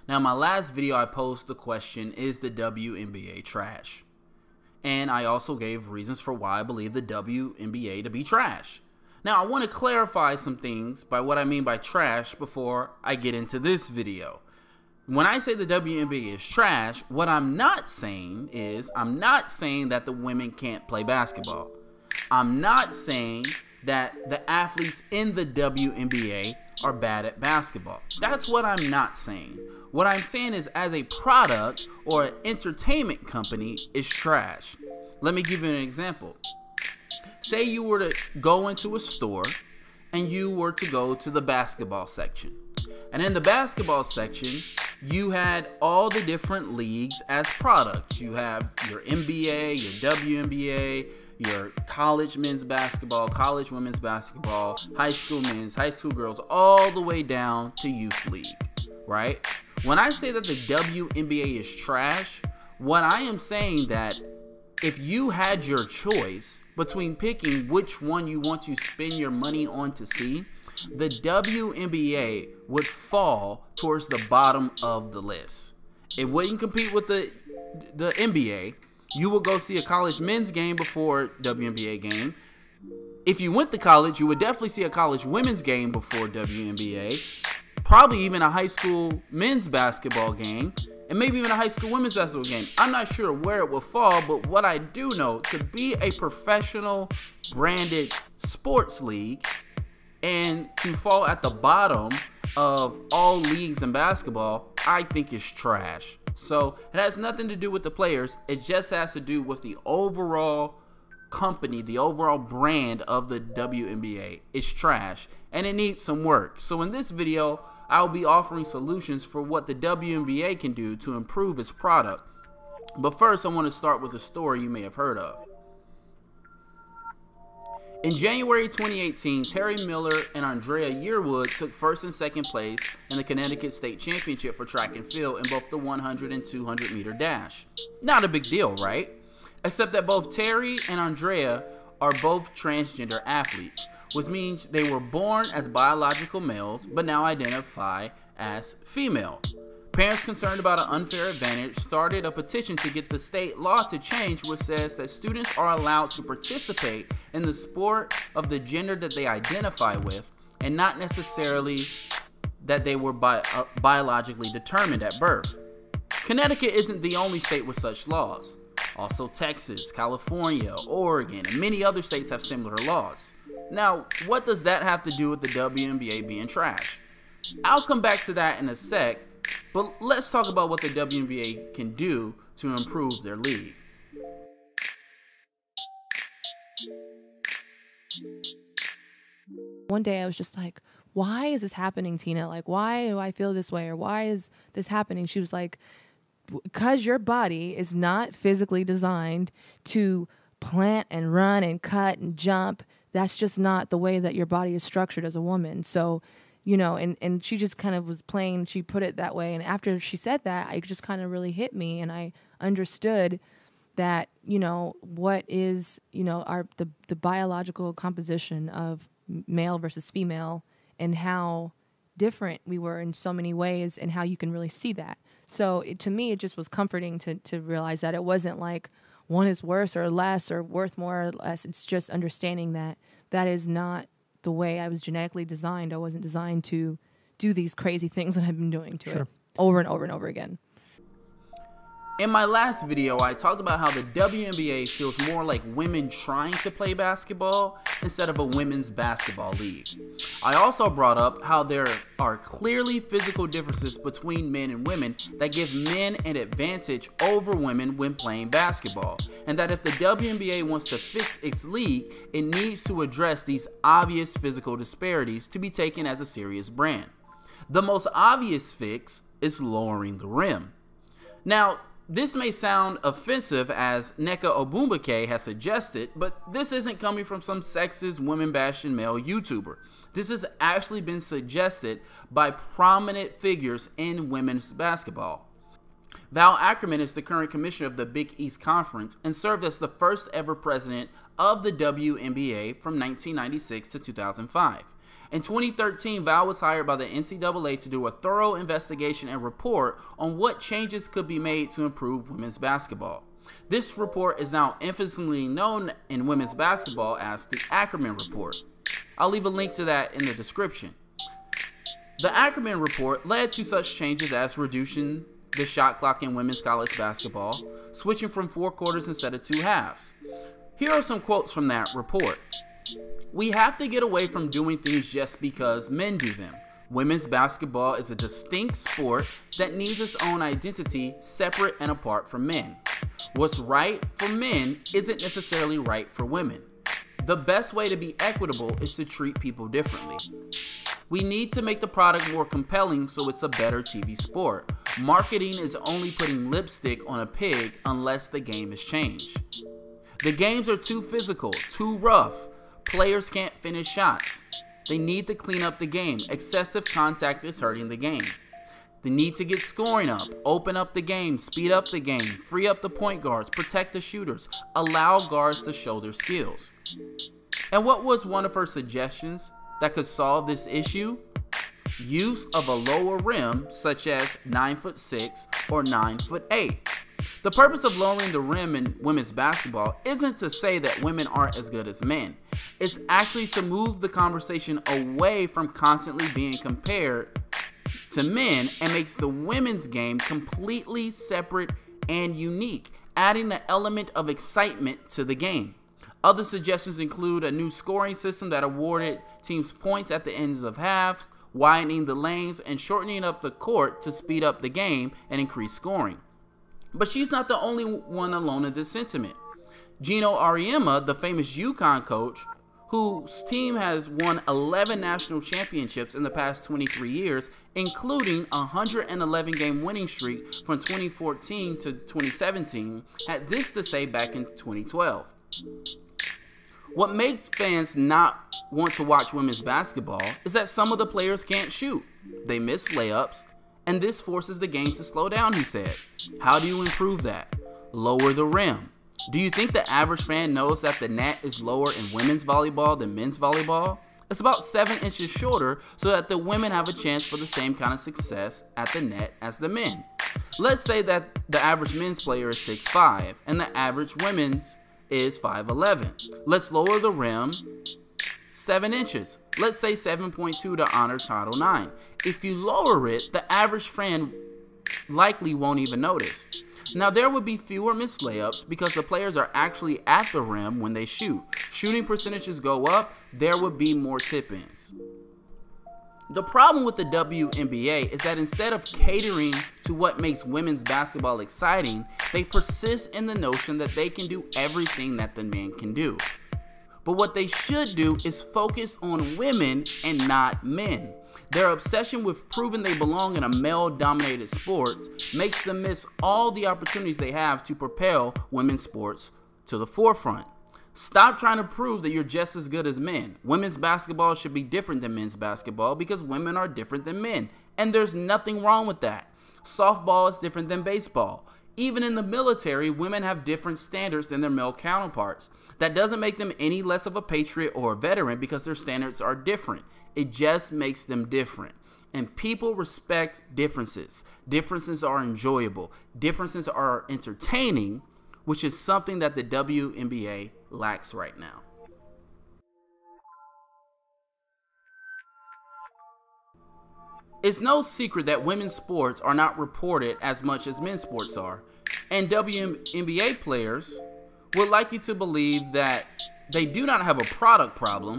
Now, in my last video, I posed the question, is the WNBA trash? And I also gave reasons for why I believe the WNBA to be trash. Now, I want to clarify some things by what I mean by trash before I get into this video. When I say the WNBA is trash, what I'm not saying is, I'm not saying that the women can't play basketball. I'm not saying that the athletes in the WNBA are bad at basketball. That's what I'm not saying. What I'm saying is, as a product or an entertainment company, is trash. Let me give you an example. Say you were to go into a store and you were to go to the basketball section. And in the basketball section, you had all the different leagues as products. You have your NBA, your WNBA, your college men's basketball, college women's basketball, high school men's, high school girls, all the way down to youth league, right? When I say that the WNBA is trash, what I am saying that if you had your choice between picking which one you want to spend your money on to see, the WNBA would fall towards the bottom of the list. It wouldn't compete with the NBA. You would go see a college men's game before WNBA game. If you went to college, you would definitely see a college women's game before WNBA. Probably even a high school men's basketball game. And maybe even a high school women's basketball game. I'm not sure where it will fall, but what I do know, to be a professional branded sports league and to fall at the bottom of all leagues in basketball, I think is trash. So it has nothing to do with the players. It just has to do with the overall company, the overall brand of the WNBA. It's trash and it needs some work. So in this video, I'll be offering solutions for what the WNBA can do to improve its product. But first, I want to start with a story you may have heard of. In January 2018, Terry Miller and Andrea Yearwood took first and second place in the Connecticut State Championship for track and field in both the 100 and 200 meter dash. Not a big deal, right? Except that both Terry and Andrea are both transgender athletes, which means they were born as biological males but now identify as female. Parents concerned about an unfair advantage started a petition to get the state law to change, which says that students are allowed to participate in the sport of the gender that they identify with and not necessarily that they were biologically determined at birth. Connecticut isn't the only state with such laws. Also Texas, California, Oregon, and many other states have similar laws. Now, what does that have to do with the WNBA being trash? I'll come back to that in a sec, but let's talk about what the WNBA can do to improve their league. One day I was just like, why is this happening, Tina? Like, why do I feel this way? Or why is this happening? She was like, because your body is not physically designed to plant and run and cut and jump. That's just not the way that your body is structured as a woman. So, you know, and she just kind of was playing, she put it that way. And after she said that, it just kind of really hit me. And I understood that, you know, what is, you know, the biological composition of male versus female and how different we were in so many ways and how you can really see that. So to me, it just was comforting to realize that it wasn't like one is worse or less or worth more or less. It's just understanding that that is not the way I was genetically designed. I wasn't designed to do these crazy things that I've been doing to it over and over and over again. In my last video, I talked about how the WNBA feels more like women trying to play basketball instead of a women's basketball league. I also brought up how there are clearly physical differences between men and women that give men an advantage over women when playing basketball, and that if the WNBA wants to fix its league, it needs to address these obvious physical disparities to be taken as a serious brand. The most obvious fix is lowering the rim. Now, this may sound offensive, as Nneka Ogwumike has suggested, but this isn't coming from some sexist, women-bashing male YouTuber. This has actually been suggested by prominent figures in women's basketball. Val Ackerman is the current commissioner of the Big East Conference and served as the first ever president of the WNBA from 1996 to 2005. In 2013, Val was hired by the NCAA to do a thorough investigation and report on what changes could be made to improve women's basketball. This report is now infamously known in women's basketball as the Ackerman Report. I'll leave a link to that in the description. The Ackerman Report led to such changes as reducing the shot clock in women's college basketball, switching from 4 quarters instead of 2 halves. Here are some quotes from that report. "We have to get away from doing things just because men do them. Women's basketball is a distinct sport that needs its own identity, separate and apart from men. What's right for men isn't necessarily right for women. The best way to be equitable is to treat people differently. We need to make the product more compelling so it's a better TV sport. Marketing is only putting lipstick on a pig unless the game is changed. The games are too physical, too rough. Players can't finish shots. They need to clean up the game. Excessive contact is hurting the game. They need to get scoring up, open up the game, speed up the game, free up the point guards, protect the shooters, allow guards to show their skills." And what was one of her suggestions that could solve this issue? Use of a lower rim, such as 9'6" or 9'8". The purpose of lowering the rim in women's basketball isn't to say that women aren't as good as men. It's actually to move the conversation away from constantly being compared to men and makes the women's game completely separate and unique, adding the element of excitement to the game. Other suggestions include a new scoring system that awarded teams points at the ends of halves, widening the lanes, and shortening up the court to speed up the game and increase scoring. But she's not the only one alone in this sentiment. Gino Auriemma, the famous UConn coach, whose team has won 11 national championships in the past 23 years, including a 111-game winning streak from 2014 to 2017, had this to say back in 2012. "What makes fans not want to watch women's basketball is that some of the players can't shoot. They miss layups, and this forces the game to slow down," he said. "How do you improve that? Lower the rim. Do you think the average fan knows that the net is lower in women's volleyball than men's volleyball? It's about 7 inches shorter so that the women have a chance for the same kind of success at the net as the men. Let's say that the average men's player is 6'5" and the average women's is 5'11". Let's lower the rim 7 inches. Let's say 7.2 to honor Title IX. If you lower it, the average fan likely won't even notice. Now, there would be fewer missed layups because the players are actually at the rim when they shoot. Shooting percentages go up, there would be more tip-ins." The problem with the WNBA is that instead of catering to what makes women's basketball exciting, they persist in the notion that they can do everything that the men can do. But what they should do is focus on women and not men. Their obsession with proving they belong in a male-dominated sport makes them miss all the opportunities they have to propel women's sports to the forefront. Stop trying to prove that you're just as good as men. Women's basketball should be different than men's basketball because women are different than men, and there's nothing wrong with that. Softball is different than baseball. Even in the military, women have different standards than their male counterparts. That doesn't make them any less of a patriot or a veteran because their standards are different. It just makes them different. And people respect differences. Differences are enjoyable. Differences are entertaining, which is something that the WNBA lacks right now. It's no secret that women's sports are not reported as much as men's sports are. And WNBA players would like you to believe that they do not have a product problem,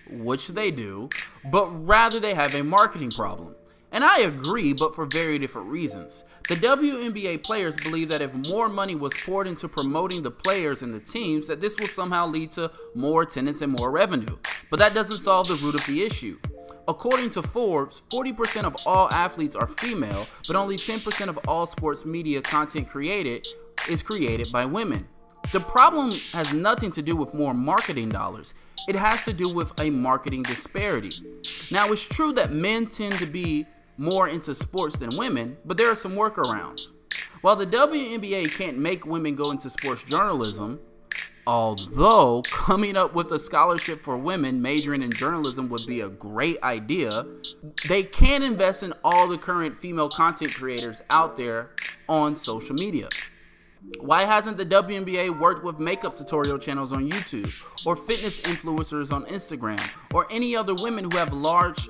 which they do, but rather they have a marketing problem. And I agree, but for very different reasons. The WNBA players believe that if more money was poured into promoting the players and the teams, that this will somehow lead to more attendance and more revenue. But that doesn't solve the root of the issue. According to Forbes, 40% of all athletes are female, but only 10% of all sports media content created is created by women. The problem has nothing to do with more marketing dollars. It has to do with a marketing disparity. Now, it's true that men tend to be more into sports than women, but there are some workarounds. While the WNBA can't make women go into sports journalism, Although coming up with a scholarship for women majoring in journalism would be a great idea, they can invest in all the current female content creators out there on social media. Why hasn't the WNBA worked with makeup tutorial channels on YouTube, or fitness influencers on Instagram, or any other women who have large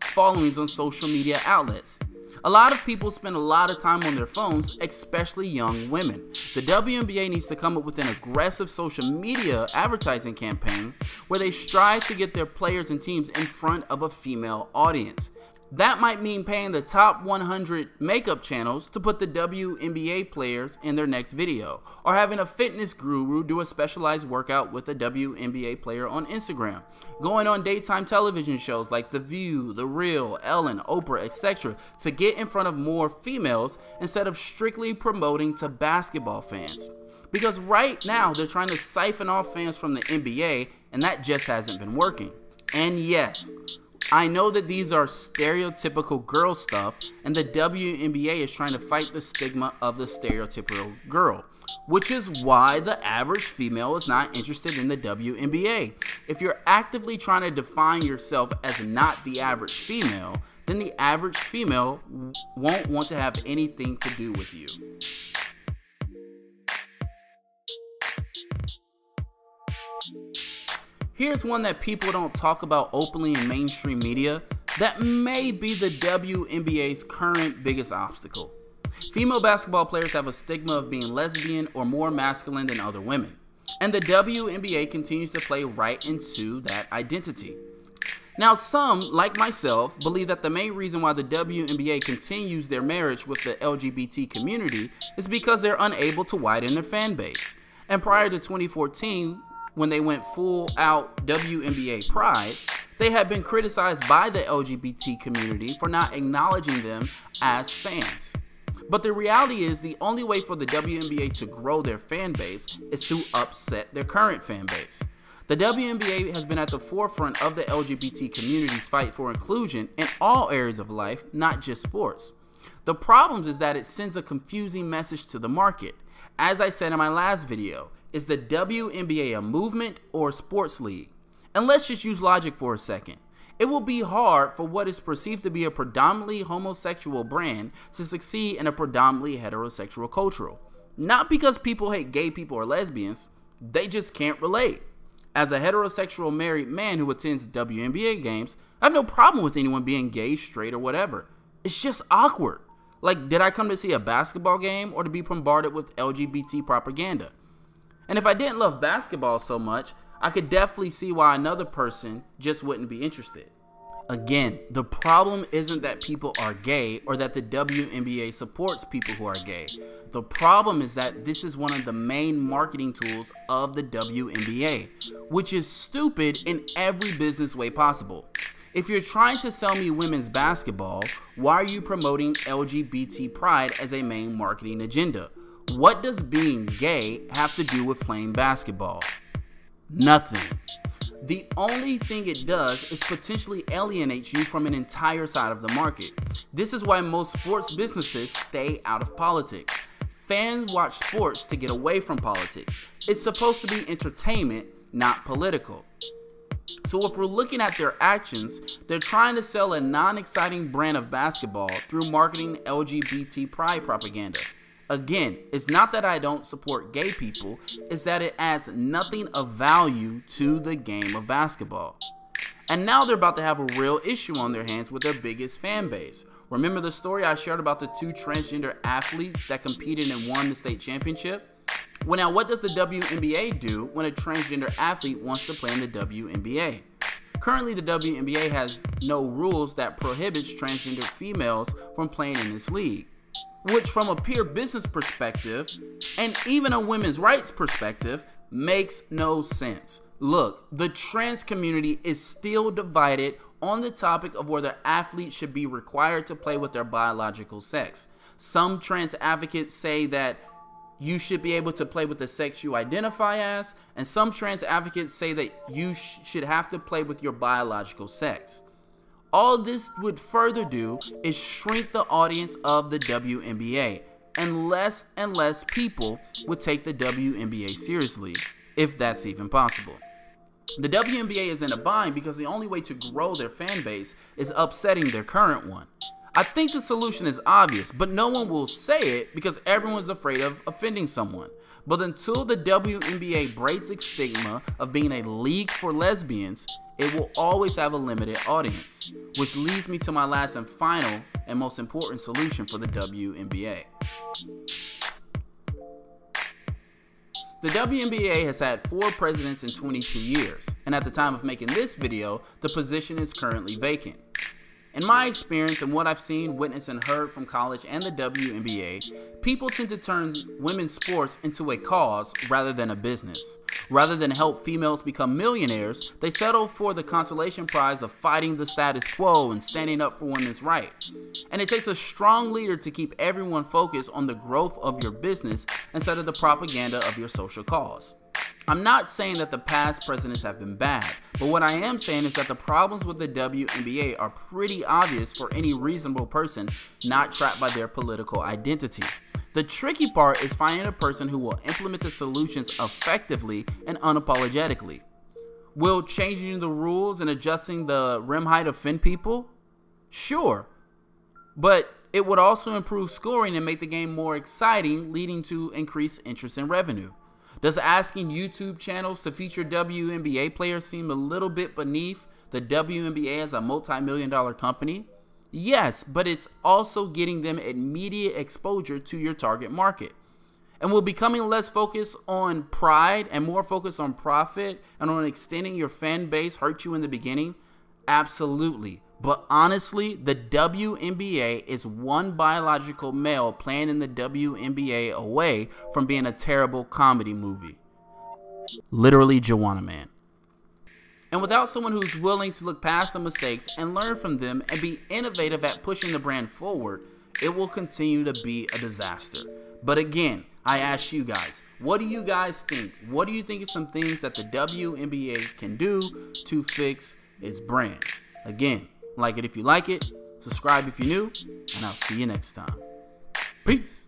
followings on social media outlets? A lot of people spend a lot of time on their phones, especially young women. The WNBA needs to come up with an aggressive social media advertising campaign where they strive to get their players and teams in front of a female audience. That might mean paying the top 100 makeup channels to put the WNBA players in their next video, or having a fitness guru do a specialized workout with a WNBA player on Instagram, going on daytime television shows like The View, The Real, Ellen, Oprah, etc. to get in front of more females instead of strictly promoting to basketball fans. Because right now they're trying to siphon off fans from the NBA, and that just hasn't been working. And yes, I know that these are stereotypical girl stuff, and the WNBA is trying to fight the stigma of the stereotypical girl, which is why the average female is not interested in the WNBA. If you're actively trying to define yourself as not the average female, then the average female won't want to have anything to do with you. Here's one that people don't talk about openly in mainstream media that may be the WNBA's current biggest obstacle. Female basketball players have a stigma of being lesbian or more masculine than other women, and the WNBA continues to play right into that identity. Now, some, like myself, believe that the main reason why the WNBA continues their marriage with the LGBT community is because they're unable to widen their fan base. And prior to 2014, when they went full out WNBA pride, they had been criticized by the LGBT community for not acknowledging them as fans. But the reality is, the only way for the WNBA to grow their fan base is to upset their current fan base. The WNBA has been at the forefront of the LGBT community's fight for inclusion in all areas of life, not just sports. The problem is that it sends a confusing message to the market. As I said in my last video, is the WNBA a movement or a sports league? And let's just use logic for a second. It will be hard for what is perceived to be a predominantly homosexual brand to succeed in a predominantly heterosexual culture. Not because people hate gay people or lesbians, they just can't relate. As a heterosexual married man who attends WNBA games, I have no problem with anyone being gay, straight, or whatever. It's just awkward. Like, did I come to see a basketball game or to be bombarded with LGBT propaganda? And if I didn't love basketball so much, I could definitely see why another person just wouldn't be interested. Again, the problem isn't that people are gay or that the WNBA supports people who are gay. The problem is that this is one of the main marketing tools of the WNBA, which is stupid in every business way possible. If you're trying to sell me women's basketball, why are you promoting LGBT pride as a main marketing agenda? What does being gay have to do with playing basketball? Nothing. The only thing it does is potentially alienate you from an entire side of the market. This is why most sports businesses stay out of politics. Fans watch sports to get away from politics. It's supposed to be entertainment, not political. So if we're looking at their actions, they're trying to sell a non-exciting brand of basketball through marketing LGBT pride propaganda. Again, it's not that I don't support gay people, it's that it adds nothing of value to the game of basketball. And now they're about to have a real issue on their hands with their biggest fan base. Remember the story I shared about the two transgender athletes that competed and won the state championship? Well, now what does the WNBA do when a transgender athlete wants to play in the WNBA? Currently, the WNBA has no rules that prohibits transgender females from playing in this league, which from a pure business perspective and even a women's rights perspective makes no sense. Look, the trans community is still divided on the topic of whether athletes should be required to play with their biological sex. Some trans advocates say that you should be able to play with the sex you identify as, and some trans advocates say that you should have to play with your biological sex. All this would further do is shrink the audience of the WNBA, and less people would take the WNBA seriously. if that's even possible. The WNBA is in a bind because the only way to grow their fan base is upsetting their current one. I think the solution is obvious, but no one will say it because everyone's afraid of offending someone. But until the WNBA breaks its stigma of being a league for lesbians, it will always have a limited audience. Which leads me to my last and final and most important solution for the WNBA. The WNBA has had 4 presidents in 22 years, and at the time of making this video, the position is currently vacant. In my experience and what I've seen, witnessed, and heard from college and the WNBA, people tend to turn women's sports into a cause rather than a business. Rather than help females become millionaires, they settle for the consolation prize of fighting the status quo and standing up for women's rights. And it takes a strong leader to keep everyone focused on the growth of your business instead of the propaganda of your social cause. I'm not saying that the past presidents have been bad, but what I am saying is that the problems with the WNBA are pretty obvious for any reasonable person not trapped by their political identity. The tricky part is finding a person who will implement the solutions effectively and unapologetically. Will changing the rules and adjusting the rim height offend people? Sure, but it would also improve scoring and make the game more exciting, leading to increased interest and revenue. Does asking YouTube channels to feature WNBA players seem a little bit beneath the WNBA as a multi-million-dollar company? Yes, but it's also getting them immediate exposure to your target market. And will becoming less focused on pride and more focused on profit and on extending your fan base hurt you in the beginning? Absolutely. But honestly, the WNBA is one biological male playing in the WNBA away from being a terrible comedy movie. Literally Joanna Man. And without someone who's willing to look past the mistakes and learn from them and be innovative at pushing the brand forward, it will continue to be a disaster. But again, I ask you guys, what do you guys think? What do you think is some things that the WNBA can do to fix its brand? Again, like it if you like it, subscribe if you're new, and I'll see you next time. Peace.